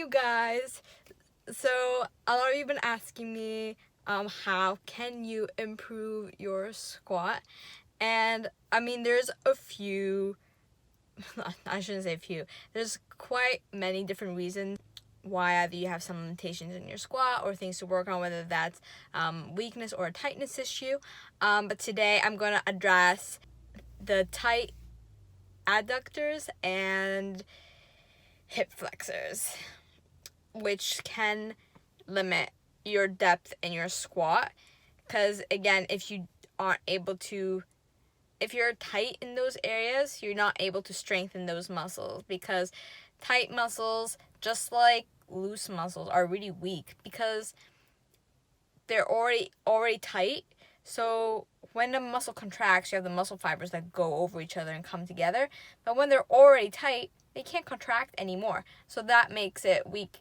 you guys. So a lot of you have been asking me how can you improve your squat, and I mean there's a few I shouldn't say a few, there's quite many different reasons why either you have some limitations in your squat or things to work on, whether that's weakness or a tightness issue. But today I'm going to address the tight adductors and hip flexors, which can limit your depth in your squat. Because again, if you aren't able to, if you're tight in those areas, you're not able to strengthen those muscles, because tight muscles, just like loose muscles, are really weak because they're already tight. So when a muscle contracts, you have the muscle fibers that go over each other and come together. But when they're already tight, they can't contract anymore. So that makes it weak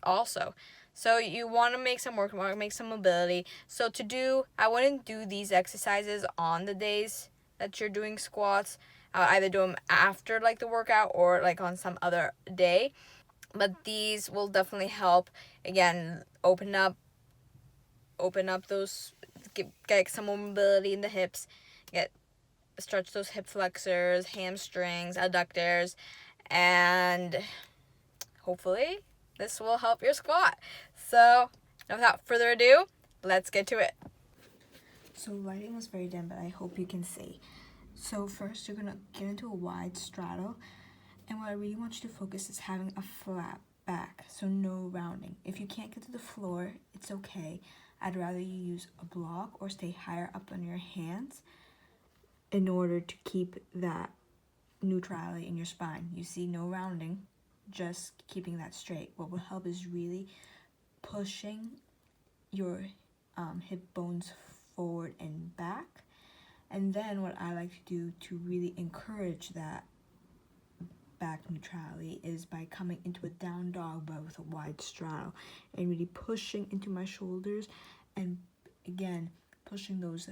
also. So you want to make some work, make some mobility. So I wouldn't do these exercises on the days that you're doing squats. I would either do them after like the workout or like on some other day. But these will definitely help, again, open up those, get some more mobility in the hips, stretch those hip flexors, hamstrings, adductors, and hopefully this will help your squat. So without further ado, let's get to it. So lighting was very dim, but I hope you can see. So first you're gonna get into a wide straddle, and what I really want you to focus is having a flat back, so no rounding. If you can't get to the floor, it's okay. I'd rather you use a block or stay higher up on your hands in order to keep that neutrality in your spine. You see, no rounding, just keeping that straight. What will help is really pushing your hip bones forward and back. And then what I like to do to really encourage that back neutrality is by coming into a down dog but with a wide straddle and really pushing into my shoulders, and again pushing those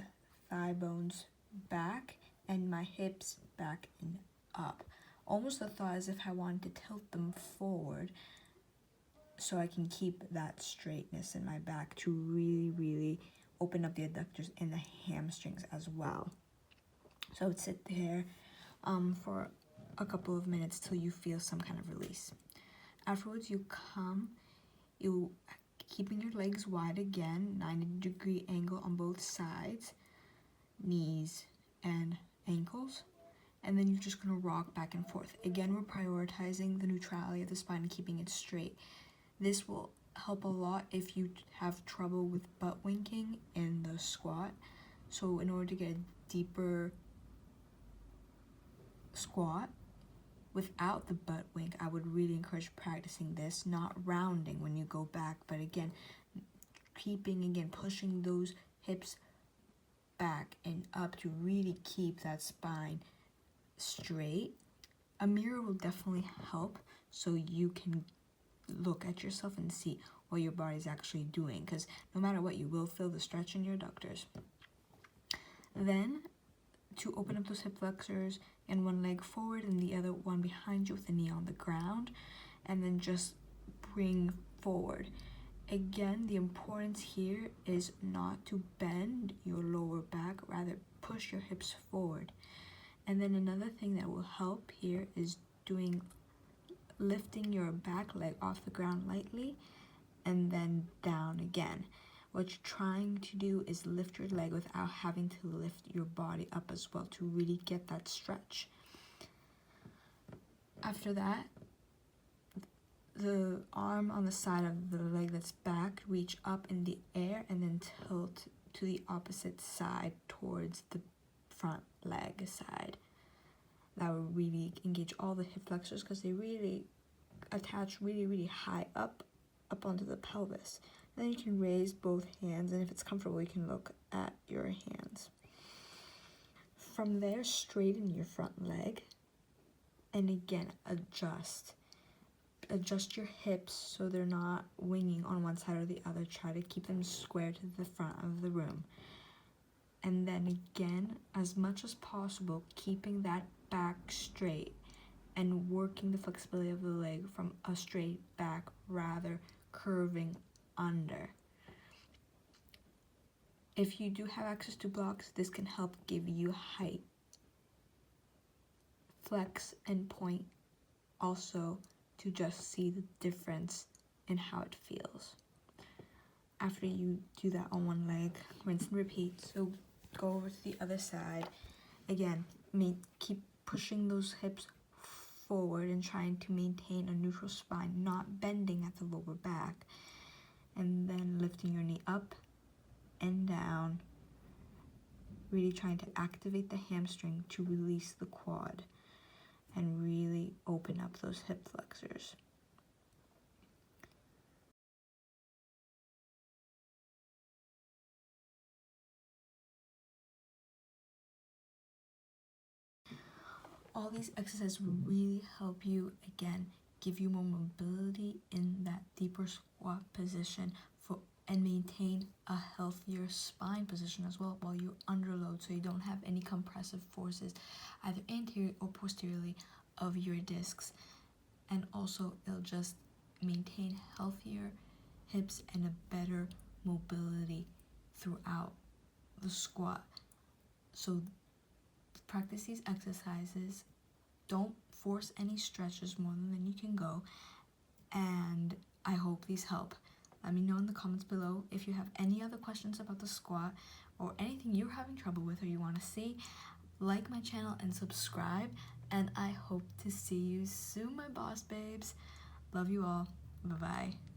thigh bones back and my hips back and up, almost the thought as if I wanted to tilt them forward so I can keep that straightness in my back to really open up the adductors and the hamstrings as well. So I would sit there for a couple of minutes till you feel some kind of release. Afterwards, you keeping your legs wide again, 90-degree angle on both sides, knees and ankles, and then you're just gonna rock back and forth. Again, we're prioritizing the neutrality of the spine and keeping it straight. This will help a lot if you have trouble with butt winking in the squat. So in order to get a deeper squat without the butt wink, I would really encourage practicing this, not rounding when you go back, but again pushing those hips back and up to really keep that spine straight. A mirror will definitely help so you can look at yourself and see what your body's actually doing, because no matter what, you will feel the stretch in your adductors. Then to open up those hip flexors, and one leg forward and the other one behind you with the knee on the ground, and then just bring forward. Again, the importance here is not to bend your lower back, rather push your hips forward. And then another thing that will help here is lifting your back leg off the ground lightly and then down again. What you're trying to do is lift your leg without having to lift your body up as well to really get that stretch. After that, the arm on the side of the leg that's back, reach up in the air and then tilt to the opposite side towards the front leg side. That will really engage all the hip flexors because they really attach really high up onto the pelvis. And then you can raise both hands, and if it's comfortable, you can look at your hands. From there, straighten your front leg, and again, adjust your hips so they're not winging on one side or the other. Try to keep them square to the front of the room. And then again, as much as possible, keeping that back straight and working the flexibility of the leg from a straight back rather curving under. If you do have access to blocks, this can help give you height. Flex and point also to just see the difference in how it feels. After you do that on one leg, rinse and repeat. So go over to the other side. Again, keep pushing those hips forward and trying to maintain a neutral spine, not bending at the lower back. And then lifting your knee up and down, really trying to activate the hamstring to release the quad and really open up those hip flexors. All these exercises will really help you, again, give you more mobility in that deeper squat position and maintain a healthier spine position as well while you underload, so you don't have any compressive forces either anterior or posteriorly of your discs. And also it'll just maintain healthier hips and a better mobility throughout the squat. So practice these exercises. Don't force any stretches more than you can go, and I hope these help. Let me know in the comments below if you have any other questions about the squat or anything you're having trouble with or you want to see. Like my channel and subscribe, and I hope to see you soon, my boss babes. Love you all. Bye-bye.